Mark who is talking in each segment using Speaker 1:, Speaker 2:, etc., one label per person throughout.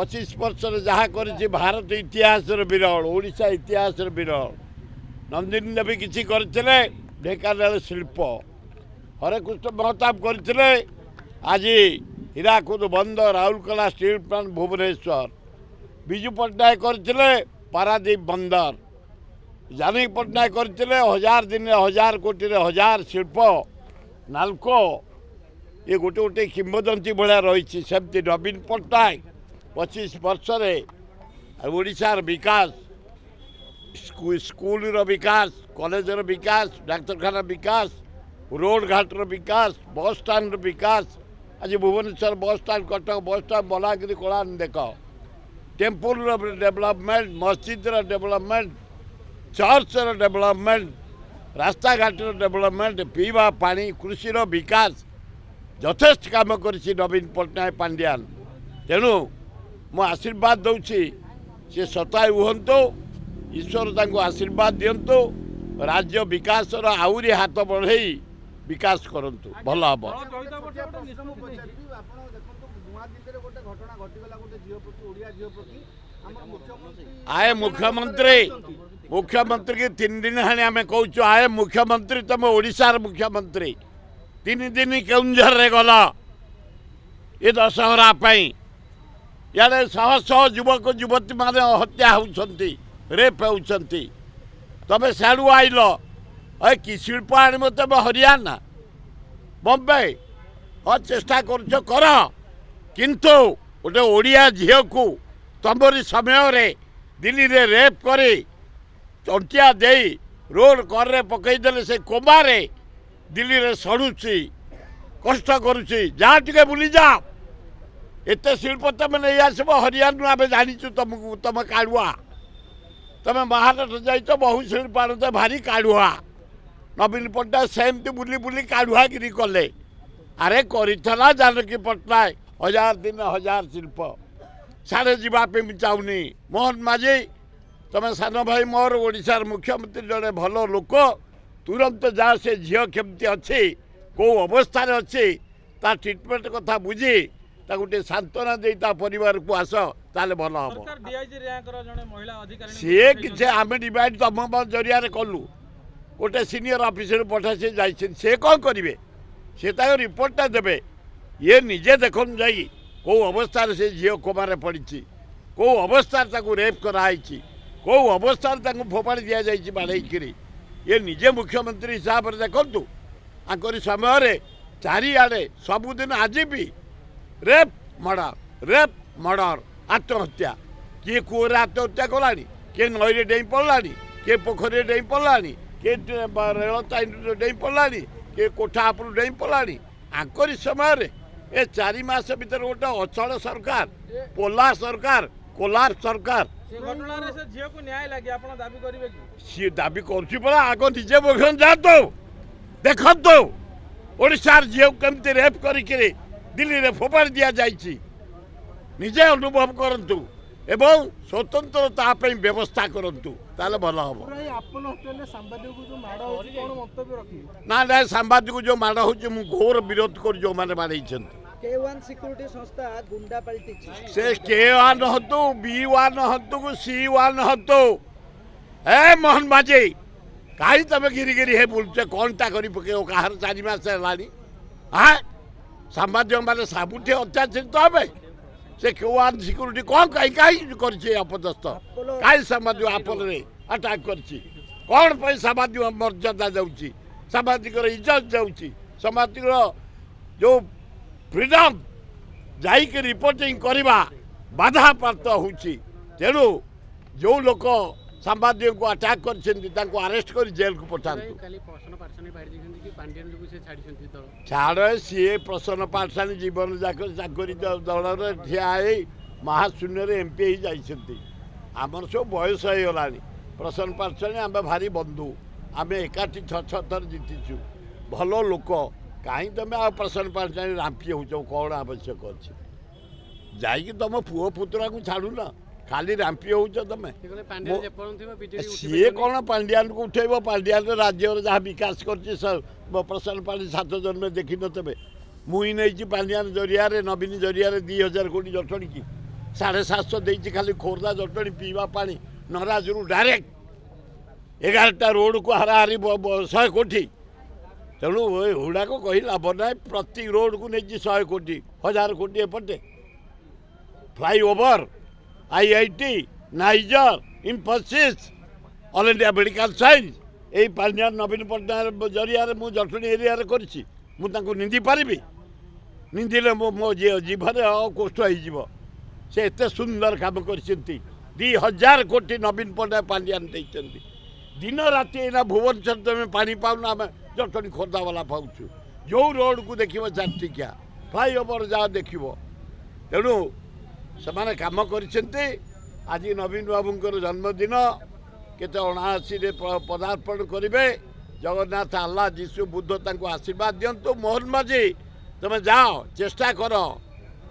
Speaker 1: 25 वर्ष जहाँ कर भारत इतिहास विरल ओडिशा इतिहास विरल नंदिनी देवी किसी करते ढेकानाल शिल्प हरेकृष्ण महताब करते आज हीराकुद बंद राउरकेला स्टील प्लांट भुवनेश्वर विजु पट्टनायक करते पारादीप बंदर जानकी पट्टनायक करते 1000 दिन 1000 कोटी 1000 शिल्प नाल्को ये गोटे गोटे किंवदंती भाया रही सेमती नवीन पट्टनायक 25 वर्ष ओडिशार विकास स्कूल विकास कॉलेज विकास डाक्तरखाना विकास रोड घाट विकास बस स्टाण्ड विकास आज भुवनेश्वर बस स्टाण्ड कटक बस स्टाण्ड बलागिरी कला देख टेम्पल डेवलपमेंट मस्जिद डेवलपमेंट चर्च डेवलपमेंट रास्ता घाट डेवलपमेंट पीवा पानी कृषि विकास यथेष्ट काम कर नवीन पट्टनायक पांड्यान तेणु मु आशीर्वाद दूसरी सी शतायु हूँ ईश्वर तांको आशीर्वाद दिंतु राज्य विकास आहरी हाथ बढ़े विकास करंतु भल हम आए मुख्यमंत्री की 3 दिन हाँ आम कहूँ आए मुख्यमंत्री तुम ओडिशार मुख्यमंत्री 3 दिन केउंझर रे गल ये दशहरा इे शह शह युवक युवती मान हत्या होती रेप होती तमें साड़ू आइल ए कि शिल्प आम तुम हरियाणा बम्बे चेष्टा कर किंतु गोटे ओडिया झील को तुमरी समय दिल्ली रे रेप कर चंटिया दे रोड कर पकईदे से कोमारे दिल्ली रे सड़ुची कष्ट करुची जा टे बुली जा एत शिल्प तुम नहीं आसब हरियाणा आम जाचु तुमको तुम काढ़ुआ तुम महाराष्ट्र जाइच बहु शिल्प आणते भारी काढ़ुआ नवीन पट्टनायक सेमती बुली बुली काढ़ुआ गिरी कले अरे करा जानकी पट्टनायक 1000 दिन 1000 शिल्प साढ़े जावाई चाहूनी मोहन माझी तुम सान भाई मोर ओडिशार मुख्यमंत्री जड़े भल लोक तुरंत जा से झील केमती अच्छी कौ अवस्था अच्छी ता ट्रिटमेंट कथा बुझी गोटे सांत्वना दे परिवार को आस ताले भल हम सी कि आम डिवाइड तुम जरिया कलु गोटे सीनियर ऑफिसर पठा सी जा कौन करेंगे सी रिपोर्टा देवे ये निजे देखन जाई कौ अवस्था से झील कोमारे पड़ी कौ अवस्था रेप कराई कौ अवस्था फोपाड़ी दि जाए बाड़े ये निजे मुख्यमंत्री हिसाब से देखु आंकर समय चारिआडे सबुदिन आज भी रेप मर्डर आत्महत्या किए कूर आत्महत्या कला किए नई डेई पड़ा किए पोखरी डेई पड़ा किए रेल टाइन डेई पड़ा किए कोठा उपर डेई पड़ा आंकरी समय ए 4 मास भीतर गोटे अचल सरकार पोला सरकार कोलार सरकार सी दाबी कर आग निजे बघन जा तो देखो तो ओडिशार झील केमती रेप करिके दिल्ली रे फोपाड़ी दि जाइए निजे अनुभव करंतु एवं स्वतंत्रता व्यवस्था करंतु ताले भल हम ना ना सांबादिक जो माड़ हो घोर विरोध कर जो मैंने बाड़े
Speaker 2: K1 सिक्योरिटी संस्था गुंडा पलटी
Speaker 1: से K1 हतु B1 हतु C1 हतु ए मोहन माझी कहीं तुम गिरी गिरी है बोलचे कौन टा करी पके कहार 4 मास है हाँ सांबादिक मैंने सबुठे अत्याचारित हे से K1 सिक्योरिटी कौन कहीं कहीं कर अपदस्थ कहीं सांबादिक आपल अटाक कर सांबादिक मर्यादा जाऊँगी सांबादिक इज्जत जाऊँगी सांबादिक जो फ्रीडम जाइक रिपोर्टिंग करवा बाधा प्राप्त होची तेणु जो लोक सांबादिक को अटैक कर अरेस्ट कर जेल को पठातु छाड़ सी प्रसन्न पाठशाणी जीवन जाक चाकरी दल ठिया महाशून्य एमपी जाइछंती आमर सब बयस हो गला प्रसन्न पाठशाणी आम भारी बंधु आम एकाठी 6 थर जीतीचु भल लोक कहीं तुम आ प्रसन्न पाठशाणी रांपी हो कौन आवश्यक अच्छे जाइए तुम पुओ पुतरा को छाड़ू ना खाली रांपी हो तुम सी कौन पांड्यान को उठेब पांड्यान राज्य जहाँ विकास कर प्रसन्न पाठी 7 जन्म देखी न तेज मुई नहीं पांड्यान जरिया नवीन जरिया 2000 कोटी जटणी की 750 ଦେଇଛି ଖାଲି ଖୋର୍ଦ୍ଧା ଜଟଣୀ ପିଇବା ପାଣି ନରାଜରୁ ଡାଇରେକ୍ଟ 11ଟା ରୋଡ଼କୁ ହାରାହାରି 100 କୋଟି। ତେଣୁ ଏଗୁଡ଼ାକ କହି ଲାଭ ନାହିଁ। ପ୍ରତି ରୋଡ଼କୁ ନେଇଛି 100 କୋଟି 1000 କୋଟି ଏପଟେ ଫ୍ଲାଇଓଭର IIT ନାଇଜର Infosys all India medical science এই পাঞ্জাব নবীন পট্টনাୟକ ଜରିଆରେ ମୁଁ ଜଟଣୀ ଏରିଆରେ କରିଛି। ମୁଁ ତାଙ୍କୁ ନିନ୍ଦି ପାରିବି? ନିନ୍ଦିଲେ ମୋ ଜୀବନରେ କଷ୍ଟ ହେଇଯିବ। ସେ ଏତେ ସୁନ୍ଦର କାମ କରିଛନ୍ତି। 2000 କୋଟି ନବୀନ ପଟ୍ଟନାୟକ ପାଣ୍ଡିଆନ ଦେଇଛନ୍ତି। ଦିନ ରାତି ଏଇନା ଭୁବନେଶ୍ୱର ତୁମେ ପାଣି ପାଉନ, ଆମେ ଜଟଣୀ ଖୋର୍ଦ୍ଧାବାଲା ପାଉଛୁ। ଯେଉଁ ରୋଡ଼କୁ ଦେଖିବ 4 ଟିକିଆ ଫ୍ଲାଇଓଭର ଯାହା ଦେଖିବ। ତେଣୁ ସେମାନେ କାମ କରିଛନ୍ତି। ଆଜି ନବୀନ ବାବୁଙ୍କର ଜନ୍ମଦିନ। କେତେ 79ରେ ପଦାର୍ପଣ କରିବେ। ଜଗନ୍ନାଥ ଆଲ୍ଲାହ ଯୀଶୁ ବୁଦ୍ଧ ତାଙ୍କୁ ଆଶୀର୍ବାଦ ଦିଅନ୍ତୁ। ମୋହନ ମାଝୀ ତୁମେ ଯାଅ, ଚେଷ୍ଟା କର,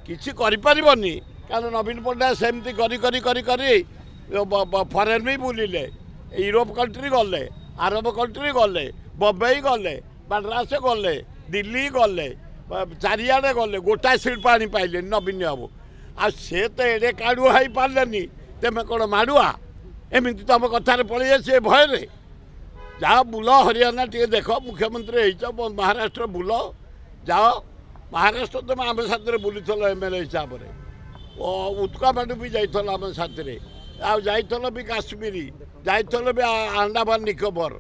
Speaker 1: କିଛି କରିପାରିବନି। କାରଣ ନବୀନ ପଟ୍ଟନାୟକ ସେମିତି କରି ଫରେନ୍ ବି ବୁଲିଲେ, ୟୁରୋପ କଣ୍ଟ୍ରି ଗଲେ, ଆରବ କଣ୍ଟ୍ରି ଗଲେ, ବମ୍ବେଇ ଗଲେ, ମାଡ୍ରାସ ଗଲେ, ଦିଲ୍ଲୀ ଗଲେ, ଚାରିଆଡ଼େ ଗଲେ, ଗୋଟାଏ ଶିଳ୍ପ ଆଣି ପାଇଲେନି ନବୀନ ବାବୁ। ଆଉ ସେ ତ ଏଡ଼େ କାଡ଼ୁଆ ହେଇପାରିଲେନି। ତେମେ କ'ଣ ମାଡ଼ୁଆ? ଏମିତି ତମ କଥାରେ ପଳେଇ ଆସିବେ ଭୟରେ। ଯାଅ ବୁଲ, ହରିୟାଣା ଟିକେ ଦେଖ, ମୁଖ୍ୟମନ୍ତ୍ରୀ ହେଇଛ, ମହାରାଷ୍ଟ୍ର ବୁଲ, ଯାଅ। ମହାରାଷ୍ଟ୍ର ତୁମେ ଆମ ସାଥିରେ ବୁଲିଥିଲ MLA ହିସାବରେ, ଉତ୍କଳମାଣ୍ଡୁ ବି ଯାଇଥିଲ ଆମ ସାଥିରେ, ଆଉ ଯାଇଥିଲ ବି କାଶ୍ମୀର, ଯାଇଥିଲ ବି ଆଣ୍ଡାମାନ ନିକୋବର,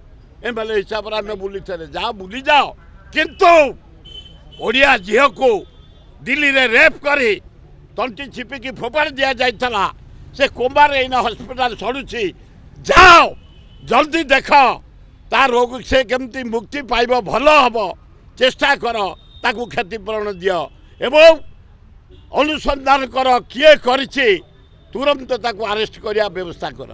Speaker 1: MLA ହିସାବରେ ଆମେ ବୁଲିଥିଲେ। ଯାଅ ବୁଲିଯାଅ। କିନ୍ତୁ ଓଡ଼ିଆ ଝିଅକୁ ଦିଲ୍ଲୀରେ ରେପ୍ କରି ତଣ୍ଟି ଚିପିକି ଫୋପାଡ଼ି ଦିଆଯାଇଥିଲା। ସେ କୋମାରେ ଏଇନା ହସ୍ପିଟାଲ ସଢୁଛି। ଯାଅ ଜଲ୍ଦି ଦେଖ ତା ରୋଗ ସେ କେମିତି ମୁକ୍ତି ପାଇବ, ଭଲ ହେବ, ଚେଷ୍ଟା କର, ତାକୁ କ୍ଷତିପୂରଣ ଦିଅ ଏବଂ ଅନୁସନ୍ଧାନ କର କିଏ କରିଛି, ତୁରନ୍ତ ତାକୁ ଆରେଷ୍ଟ କରିବା ବ୍ୟବସ୍ଥା କର।